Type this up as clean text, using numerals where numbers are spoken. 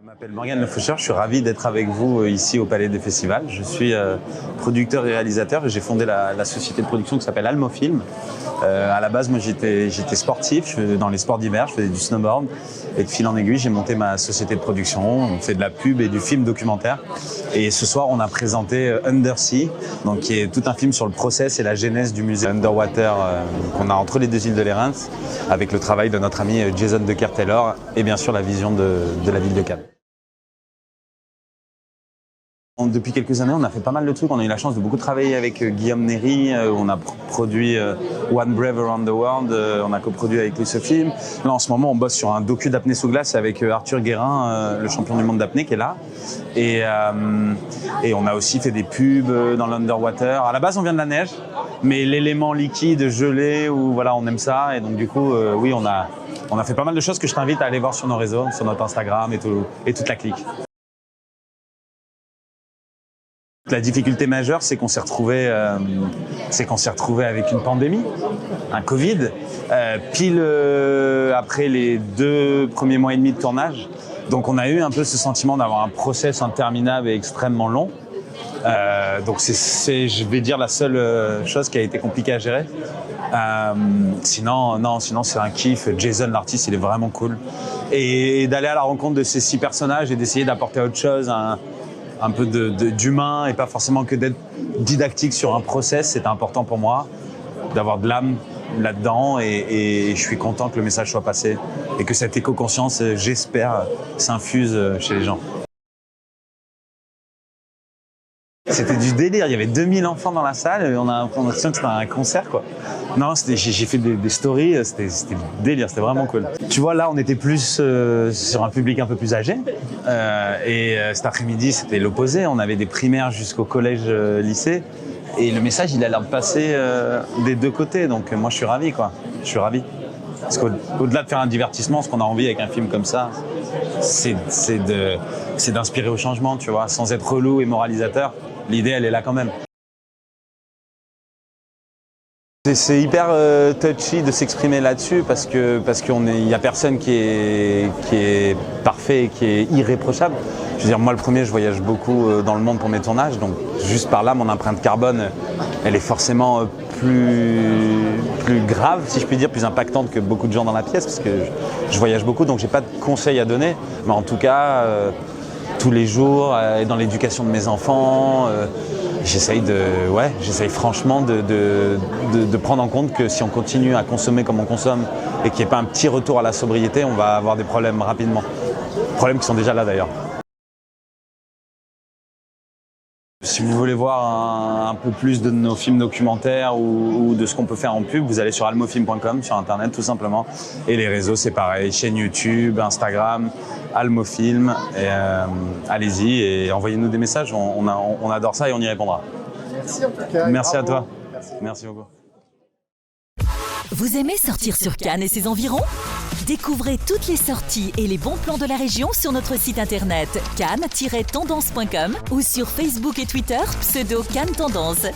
m'appelle Morgane Le Faucheur, je suis ravi d'être avec vous ici au Palais des Festivals. Je suis producteur et réalisateur et j'ai fondé la société de production qui s'appelle Almofilm. À la base, moi j'étais sportif, dans les sports d'hiver, je faisais du snowboard et de fil en aiguille, j'ai monté ma société de production. On fait de la pub et du film documentaire. Et ce soir, on a présenté Undersea, donc qui est tout un film sur le process et la genèse du musée Underwater qu'on a entre les deux îles de Lérins, avec le travail de notre ami Jason Decker-Taylor et bien sûr la vision de la ville de Cannes. Depuis quelques années, on a fait pas mal de trucs. On a eu la chance de beaucoup travailler avec Guillaume Néry. On a produit One Brave Around the World. On a coproduit avec lui ce film. Là, en ce moment, on bosse sur un docu d'apnée sous glace avec Arthur Guérin, le champion du monde d'apnée, qui est là. Et on a aussi fait des pubs dans l'Underwater. À la base, on vient de la neige, mais l'élément liquide, gelé, voilà, on aime ça. Et donc, du coup, oui, on a fait pas mal de choses que je t'invite à aller voir sur nos réseaux, sur notre Instagram et toute la clique. La difficulté majeure, c'est qu'on s'est retrouvé avec une pandémie, un Covid, pile après les 2 premiers mois et demi de tournage. Donc on a eu un peu ce sentiment d'avoir un process interminable et extrêmement long. Donc c'est, je vais dire, la seule chose qui a été compliquée à gérer. Sinon c'est un kiff. Jason, l'artiste, il est vraiment cool. Et d'aller à la rencontre de ces 6 personnages et d'essayer d'apporter autre chose, un peu d'humain et pas forcément que d'être didactique sur un process, c'était important pour moi d'avoir de l'âme là-dedans et je suis content que le message soit passé et que cette éco-conscience, j'espère, s'infuse chez les gens. C'était du délire, il y avait 2000 enfants dans la salle et on a l'impression que c'était un concert, quoi. Non, j'ai fait des stories, c'était délire, c'était vraiment cool. Tu vois, là, on était plus sur un public un peu plus âgé et cet après-midi, c'était l'opposé. On avait des primaires jusqu'au collège-lycée et le message, il a l'air de passer des deux côtés. Donc moi, je suis ravi, quoi. Je suis ravi. Parce qu'au-delà de faire un divertissement, ce qu'on a envie avec un film comme ça, c'est d'inspirer au changement, tu vois, sans être relou et moralisateur. L'idée, elle est là quand même. C'est hyper touchy de s'exprimer là-dessus parce qu'il n'y a personne qui est parfait et qui est irréprochable. Je veux dire, moi le premier, je voyage beaucoup dans le monde pour mes tournages, donc juste par là, mon empreinte carbone, elle est forcément plus grave, si je puis dire, plus impactante que beaucoup de gens dans la pièce parce que je voyage beaucoup, donc j'ai pas de conseils à donner, mais en tout cas, tous les jours, dans l'éducation de mes enfants, j'essaye franchement de prendre en compte que si on continue à consommer comme on consomme et qu'il n'y ait pas un petit retour à la sobriété, on va avoir des problèmes rapidement. Problèmes qui sont déjà là d'ailleurs. Si vous voulez voir un peu plus de nos films documentaires ou de ce qu'on peut faire en pub, vous allez sur almofilm.com, sur internet tout simplement. Et les réseaux, c'est pareil, chaîne YouTube, Instagram, Almofilm. Allez-y et envoyez-nous des messages, on adore ça et on y répondra. Merci en tout cas. Merci à toi. Merci beaucoup. Vous aimez sortir sur Cannes et ses environs ? Découvrez toutes les sorties et les bons plans de la région sur notre site internet cannes-tendance.com ou sur Facebook et Twitter pseudo Cannes Tendance.